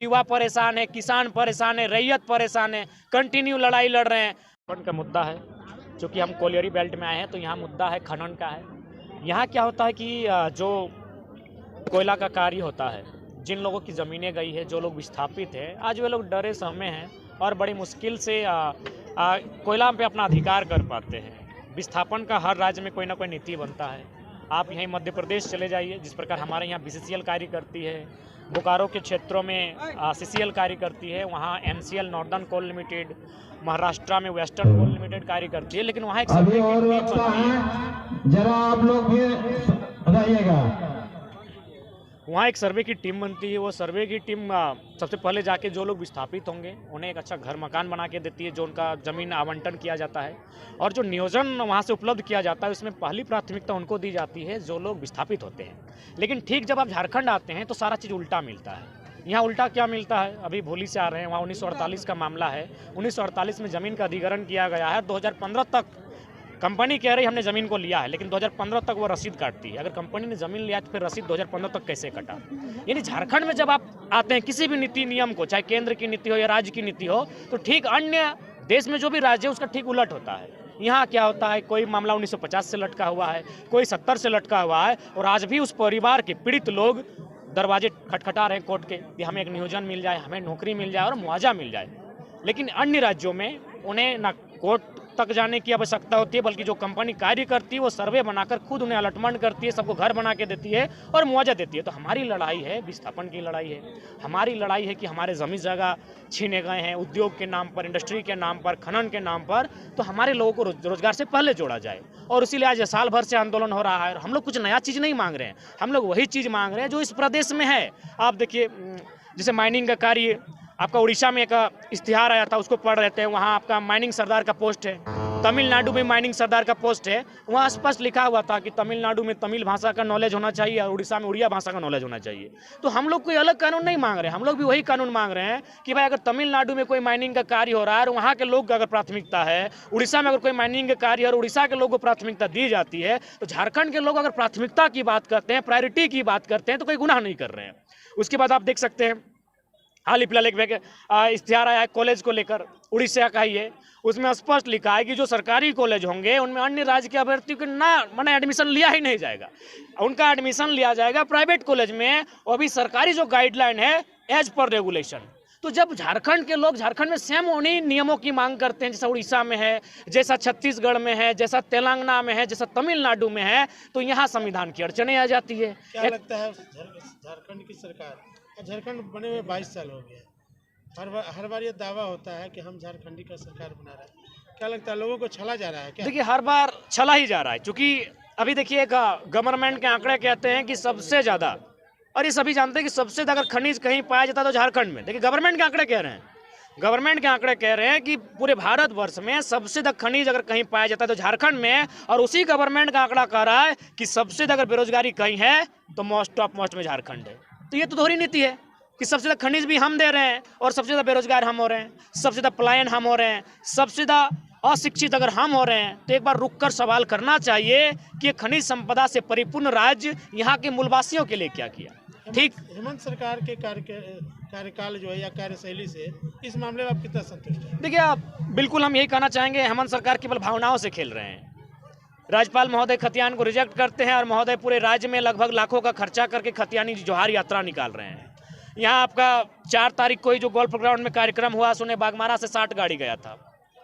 युवा परेशान है, किसान परेशान है, रैयत परेशान है, कंटिन्यू लड़ाई लड़ रहे हैं। खनन का मुद्दा है, चूँकि हम कोलियरी बेल्ट में आए हैं तो यहाँ मुद्दा है खनन का है। यहाँ क्या होता है कि जो कोयला का कार्य होता है, जिन लोगों की ज़मीनें गई है, जो लोग विस्थापित हैं, आज वे लोग डरे सहमे हैं और बड़ी मुश्किल से कोयला पे अपना अधिकार कर पाते हैं। विस्थापन का हर राज्य में कोई ना कोई नीति बनता है। आप यहीं मध्य प्रदेश चले जाइए, जिस प्रकार हमारे यहाँ बीसीसीएल कार्य करती है, बोकारो के क्षेत्रों में सीसीएल कार्य करती है, वहाँ एनसीएल नॉर्दर्न कोल लिमिटेड, महाराष्ट्र में वेस्टर्न कोल लिमिटेड कार्य करती है। लेकिन वहाँ एक सर्वे की टीम बनती है, जरा आप लोग भी बताइएगा। वहाँ एक सर्वे की टीम बनती है। वो सर्वे की टीम सबसे पहले जाके जो लोग विस्थापित होंगे उन्हें एक अच्छा घर मकान बना के देती है, जो उनका ज़मीन आवंटन किया जाता है, और जो नियोजन वहाँ से उपलब्ध किया जाता है उसमें पहली प्राथमिकता उनको दी जाती है जो लोग विस्थापित होते हैं। लेकिन ठीक जब आप झारखंड आते हैं तो सारा चीज़ उल्टा मिलता है। यहाँ उल्टा क्या मिलता है, अभी भोली से आ रहे हैं, वहाँ 1948 का मामला है। 1948 में ज़मीन का अधिग्रहण किया गया है। 2015 तक कंपनी कह रही हमने ज़मीन को लिया है, लेकिन 2015 तक वो रसीद काटती है। अगर कंपनी ने ज़मीन लिया तो फिर रसीद 2015 तक कैसे कटा? यानी झारखंड में जब आप आते हैं किसी भी नीति नियम को, चाहे केंद्र की नीति हो या राज्य की नीति हो, तो ठीक अन्य देश में जो भी राज्य है उसका ठीक उलट होता है। यहाँ क्या होता है, कोई मामला 1950 से लटका हुआ है, कोई 70 से लटका हुआ है, और आज भी उस परिवार के पीड़ित लोग दरवाजे खटखटा रहे हैं कोर्ट के कि हमें एक नियोजन मिल जाए, हमें नौकरी मिल जाए और मुआवजा मिल जाए। लेकिन अन्य राज्यों में उन्हें ना कोर्ट तक जाने की आवश्यकता होती है, बल्कि जो कंपनी कार्य करती है वो सर्वे बनाकर खुद उन्हें अलॉटमेंट करती है, सबको घर बना के देती है और मुआवजा देती है। तो हमारी लड़ाई है, विस्थापन की लड़ाई है। हमारी लड़ाई है कि हमारे ज़मीन जगह छीने गए हैं उद्योग के नाम पर, इंडस्ट्री के नाम पर, खनन के नाम पर, तो हमारे लोगों को रोजगार से पहले जोड़ा जाए। और इसीलिए आज साल भर से आंदोलन हो रहा है। और हम लोग कुछ नया चीज़ नहीं मांग रहे हैं, हम लोग वही चीज़ मांग रहे हैं जो इस प्रदेश में है। आप देखिए, जैसे माइनिंग का कार्य, आपका उड़ीसा में एक इश्तिहार आया था, उसको पढ़ रहे थे, वहाँ आपका माइनिंग सरदार का पोस्ट है। तमिलनाडु में माइनिंग सरदार का पोस्ट है, वहाँ स्पष्ट लिखा हुआ था कि तमिलनाडु में तमिल भाषा का नॉलेज होना चाहिए और उड़ीसा में उड़िया भाषा का नॉलेज होना चाहिए। तो हम लोग कोई अलग कानून नहीं मांग रहे हैं, हम लोग भी वही कानून मांग रहे हैं कि भाई अगर तमिलनाडु में कोई माइनिंग का कार्य हो रहा है और वहाँ के लोग अगर प्राथमिकता है, उड़ीसा में अगर कोई माइनिंग का कार्य और उड़ीसा के लोगों को प्राथमिकता दी जाती है, तो झारखंड के लोग अगर प्राथमिकता की बात करते हैं, प्रायोरिटी की बात करते हैं, तो कोई गुनाह नहीं कर रहे हैं। उसके बाद आप देख सकते हैं, हाल ही फिलहाल एक इश्तिहार आया है कॉलेज को लेकर, उड़ीसा का ही है, उसमें स्पष्ट लिखा है कि जो सरकारी कॉलेज होंगे उनमें अन्य राज्य के अभ्यर्थियों को ना माने एडमिशन लिया ही नहीं जाएगा, उनका एडमिशन लिया जाएगा प्राइवेट कॉलेज में, और अभी सरकारी जो गाइडलाइन है एज पर रेगुलेशन। तो जब झारखंड के लोग झारखंड में सेम उन्हीं नियमों की मांग करते हैं जैसा उड़ीसा में है, जैसा छत्तीसगढ़ में है, जैसा तेलंगाना में है, जैसा तमिलनाडु में है, तो यहाँ संविधान की अड़चनें आ जाती है। क्या लगता है झारखंड की सरकार, झारखंड बने हुए 22 साल हो गया, हर बार ये दावा होता है कि हम झारखंडी का सरकार बना रहे हैं, क्या लगता है लोगों को छला जा रहा है क्या? देखिए, हर बार छला ही जा रहा है, क्योंकि अभी देखिए गवर्नमेंट के आंकड़े कहते हैं कि सबसे ज़्यादा, और ये सभी जानते हैं कि सबसे ज़्यादा अगर खनिज कहीं पाया जाता है तो झारखंड में। देखिए, गवर्नमेंट के आंकड़े कह रहे हैं, गवर्नमेंट के आंकड़े कह रहे हैं कि पूरे भारतवर्ष में सबसे ज़्यादा खनिज अगर कहीं पाया जाता है तो झारखंड में, और उसी गवर्नमेंट का आंकड़ा कह रहा है कि सबसे ज़्यादा अगर बेरोजगारी कहीं है तो मोस्ट ऑफ मोस्ट में झारखंड है। तो ये तो दोहरी नीति है कि सबसे ज़्यादा खनिज भी हम दे रहे हैं और सबसे ज़्यादा बेरोजगार हम हो रहे हैं, सबसे ज़्यादा पलायन हम हो रहे हैं, सबसे ज़्यादा अशिक्षित अगर हम हो रहे हैं, तो एक बार रुककर सवाल करना चाहिए कि खनिज संपदा से परिपूर्ण राज्य यहाँ के मूलवासियों के लिए क्या किया। ठीक, हेमंत सरकार के कार्यकाल जो है या कार्यशैली से इस मामले में आप कितना संतुष्ट हैं? देखिए, बिल्कुल हम यही कहना चाहेंगे, हेमंत सरकार केवल भावनाओं से खेल रहे हैं। राज्यपाल महोदय खतियान को रिजेक्ट करते हैं और महोदय पूरे राज्य में लगभग लाखों का खर्चा करके खतियानी जोहार यात्रा निकाल रहे हैं। यहाँ आपका 4 तारीख को ही जो गोल्फ ग्राउंड में कार्यक्रम हुआ, सुने बागमारा से 60 गाड़ी गया था।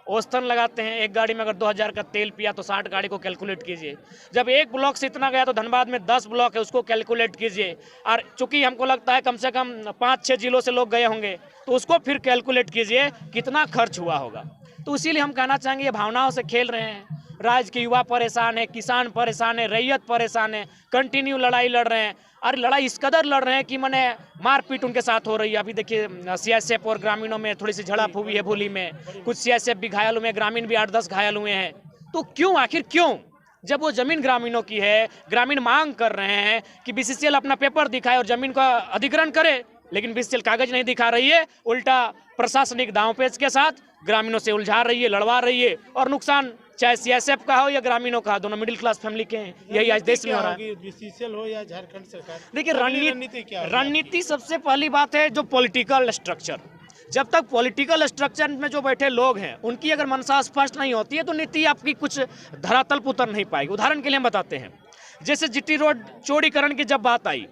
औसतन लगाते हैं, एक गाड़ी में अगर 2000 का तेल पिया तो 60 गाड़ी को कैलकुलेट कीजिए। जब एक ब्लॉक से इतना गया तो धनबाद में 10 ब्लॉक है, उसको कैलकुलेट कीजिए। और चूंकि हमको लगता है कम से कम 5-6 जिलों से लोग गए होंगे, तो उसको फिर कैलकुलेट कीजिए कितना खर्च हुआ होगा। तो इसीलिए हम कहना चाहेंगे, ये भावनाओं से खेल रहे हैं। राज्य के युवा परेशान है, किसान परेशान है, रैयत परेशान है, कंटिन्यू लड़ाई लड़ रहे हैं। और लड़ाई इस कदर लड़ रहे हैं कि मैंने मारपीट उनके साथ हो रही है। अभी देखिए, सीआईएसएफ और ग्रामीणों में थोड़ी सी झड़प हुई है भोली में, कुछ सीआईएसएफ भी घायल हुए हैं, ग्रामीण भी 8-10 घायल हुए हैं। तो क्यों, आखिर क्यों? जब वो जमीन ग्रामीणों की है, ग्रामीण मांग कर रहे हैं कि बीसीसीएल अपना पेपर दिखाए और जमीन का अधिग्रहण करे, लेकिन बीसीसीएल कागज नहीं दिखा रही है, उल्टा प्रशासनिक दांवपेच के साथ ग्रामीणों से उलझा रही है, लड़वा रही है और नुकसान चाहे सीएसएफ का हो या ग्रामीणों का, दोनों मिडिल क्लास फैमिली के हैं। यही आज देश में हो रहा है। बीसीसीएल हो या झारखंड सरकार, देखिए रणनीति क्या है? रणनीति सबसे पहली बात है जो पॉलिटिकल स्ट्रक्चर। जब तक पॉलिटिकल स्ट्रक्चर में जो बैठे लोग हैं उनकी अगर मंशा स्पष्ट नहीं होती है तो नीति आपकी कुछ धरातल पर उतर नहीं पाएगी। उदाहरण के लिए हम बताते हैं, जैसे जीटी रोड चौड़ीकरण की जब बात आई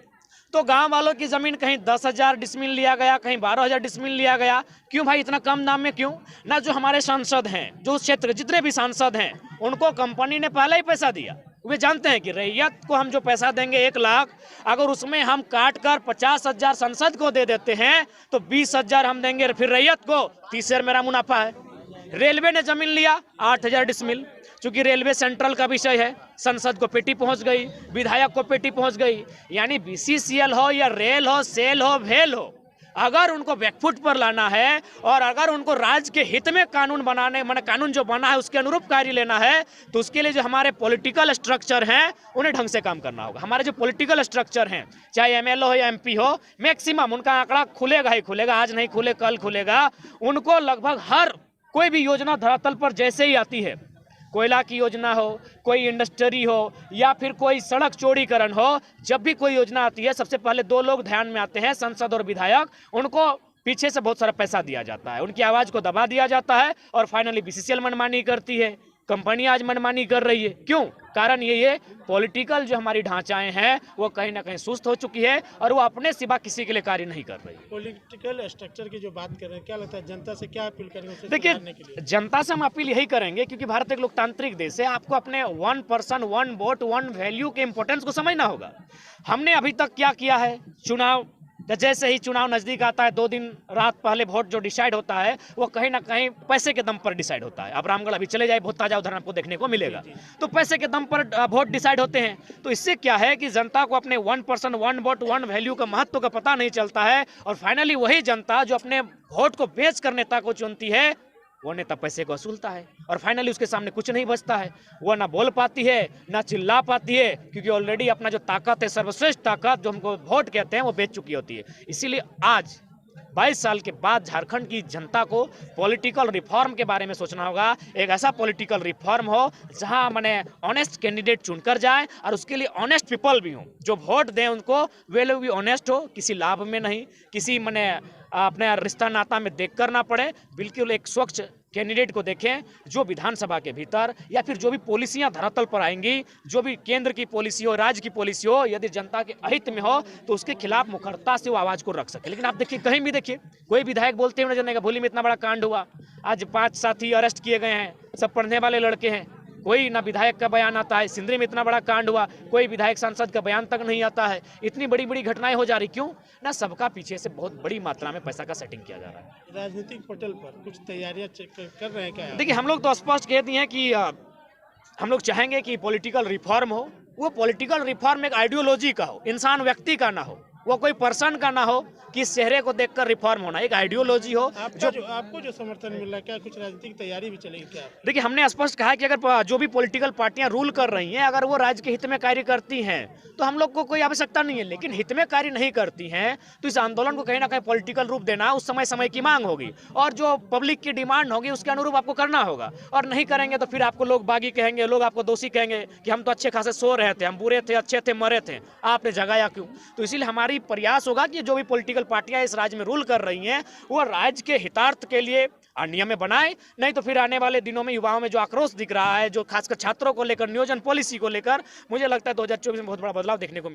तो गांव वालों की ज़मीन कहीं 10,000 डिसमिल लिया गया, कहीं 12,000 डिसमिल लिया गया। क्यों भाई, इतना कम दाम में क्यों? ना जो हमारे सांसद हैं, जो क्षेत्र जितने भी सांसद हैं, उनको कंपनी ने पहले ही पैसा दिया। वे जानते हैं कि रैयत को हम जो पैसा देंगे 1 लाख, अगर उसमें हम काट कर 50,000 सांसद को दे देते हैं तो 20,000 हम देंगे फिर रैयत को, 30 शेयर मेरा मुनाफा है। रेलवे ने जमीन लिया 8,000 डिसमिल, चूंकि रेलवे सेंट्रल का विषय है, संसद को पेटी पहुंच गई, विधायक को पेटी पहुंच गई। यानी बीसीसीएल हो या रेल हो, सेल हो, भेल हो, अगर उनको बैकफुट पर लाना है और अगर उनको राज्य के हित में कानून बनाने, माने कानून जो बना है उसके अनुरूप कार्य लेना है, तो उसके लिए जो हमारे पॉलिटिकल स्ट्रक्चर हैं उन्हें ढंग से काम करना होगा। हमारे जो पॉलिटिकल स्ट्रक्चर हैं, चाहे एमएलए हो या एमपी हो, मैक्सिमम उनका आंकड़ा खुलेगा ही खुलेगा, आज नहीं खुले कल खुलेगा। उनको लगभग हर कोई भी योजना धरातल पर जैसे ही आती है, कोयला की योजना हो, कोई इंडस्ट्री हो या फिर कोई सड़क चौड़ीकरण हो, जब भी कोई योजना आती है सबसे पहले 2 लोग ध्यान में आते हैं, सांसद और विधायक। उनको पीछे से बहुत सारा पैसा दिया जाता है, उनकी आवाज़ को दबा दिया जाता है और फाइनली बीसीसीएल मनमानी करती है, कंपनी आज मनमानी कर रही है। क्यों? कारण ये पॉलिटिकल जो हमारी ढांचाएं हैं वो कहीं ना कहीं सुस्त हो चुकी है और वो अपने सिवा किसी के लिए कार्य नहीं कर रही। पॉलिटिकल स्ट्रक्चर की जो बात कर रहे हैं, क्या लगता है जनता से क्या अपील करेंगे उसे देखिए, सुधारने के लिए? जनता से हम अपील यही करेंगे क्योंकि भारत एक लोकतांत्रिक देश है, आपको अपने 1 पर्सन 1 वोट 1 वैल्यू के इंपॉर्टेंस को समझना होगा। हमने अभी तक क्या किया है, चुनाव जैसे ही चुनाव नजदीक आता है 2 दिन रात पहले वोट जो डिसाइड होता है वो कहीं ना कहीं पैसे के दम पर डिसाइड होता है। अब रामगढ़ अभी चले जाए, बहुत ताजा उदाहरण आपको देखने को मिलेगा। तो पैसे के दम पर वोट डिसाइड होते हैं, तो इससे क्या है कि जनता को अपने 1 पर्सन 1 वोट 1 वैल्यू का महत्व का पता नहीं चलता है और फाइनली वही जनता जो अपने वोट को बेच कर नेता को चुनती है, वो नेता पैसे को वसूलता है और फाइनली उसके सामने कुछ नहीं बचता है। वो ना बोल पाती है ना चिल्ला पाती है, क्योंकि ऑलरेडी अपना जो ताकत है, सर्वश्रेष्ठ ताकत जो हमको वोट कहते हैं, वो बेच चुकी होती है। इसीलिए आज 22 साल के बाद झारखंड की जनता को पॉलिटिकल रिफॉर्म के बारे में सोचना होगा। एक ऐसा पॉलिटिकल रिफॉर्म हो जहां माने ऑनेस्ट कैंडिडेट चुनकर जाए और उसके लिए ऑनेस्ट पीपल भी हों, जो वोट दें उनको वे लोग भी ऑनेस्ट हो, किसी लाभ में नहीं, किसी माने अपने रिश्ता नाता में देखकर ना पड़े। बिल्कुल एक स्वच्छ कैंडिडेट को देखें जो विधानसभा के भीतर या फिर जो भी पॉलिसियां धरातल पर आएंगी, जो भी केंद्र की पॉलिसी हो, राज्य की पॉलिसी हो, यदि जनता के अहित में हो तो उसके खिलाफ मुखरता से वो आवाज़ को रख सके। लेकिन आप देखिए, कहीं भी देखिए कोई विधायक बोलते हुए नजर नहीं, भोली में इतना बड़ा कांड हुआ, आज 5 साथी अरेस्ट किए गए हैं, सब पढ़ने वाले लड़के हैं, कोई ना विधायक का बयान आता है। सिंदरी में इतना बड़ा कांड हुआ, कोई विधायक सांसद का बयान तक नहीं आता है। इतनी बड़ी बड़ी घटनाएं हो जा रही, क्यों ना? सबका पीछे से बहुत बड़ी मात्रा में पैसा का सेटिंग किया जा रहा है। राजनीतिक पटल पर कुछ तैयारियां कर रहे हैं क्या? देखिए, हम लोग तो स्पष्ट कह दिए हैं कि हम लोग चाहेंगे कि पॉलिटिकल रिफॉर्म हो, वो पॉलिटिकल रिफॉर्म एक आइडियोलॉजी का हो, इंसान व्यक्ति का ना हो, वो कोई पर्सन का ना हो कि इस चेहरे को देखकर रिफॉर्म होना, एक आइडियोलॉजी हो। आपको जो समर्थन मिल रहा है, क्या कुछ राजनीतिक तैयारी भी चलेगी क्या? देखिए, हमने स्पष्ट कहा कि अगर जो भी पॉलिटिकल पार्टियां रूल कर रही हैं, अगर वो राज्य के हित में कार्य करती हैं तो हम लोग को कोई आवश्यकता नहीं है, लेकिन हित में कार्य नहीं करती हैं तो इस आंदोलन को कहीं ना कहीं पॉलिटिकल रूप देना उस समय समय की मांग होगी और जो पब्लिक की डिमांड होगी उसके अनुरूप आपको करना होगा। और नहीं करेंगे तो फिर आपको लोग बागी कहेंगे, लोग आपको दोषी कहेंगे कि हम तो अच्छे खासे सो रहे थे, हम बुरे थे, अच्छे थे, मरे थे, आपने जगाया क्यों? तो इसीलिए हमारी प्रयास होगा कि जो भी पॉलिटिकल पार्टियां इस राज्य में रूल कर रही हैं वो राज्य के हितार्थ के लिए नियम में बनाए, नहीं तो फिर आने वाले दिनों में युवाओं में जो आक्रोश दिख रहा है, जो खासकर छात्रों को लेकर, नियोजन पॉलिसी को लेकर, मुझे लगता है 2024 में बहुत बड़ा बदलाव देखने को मिलेगा।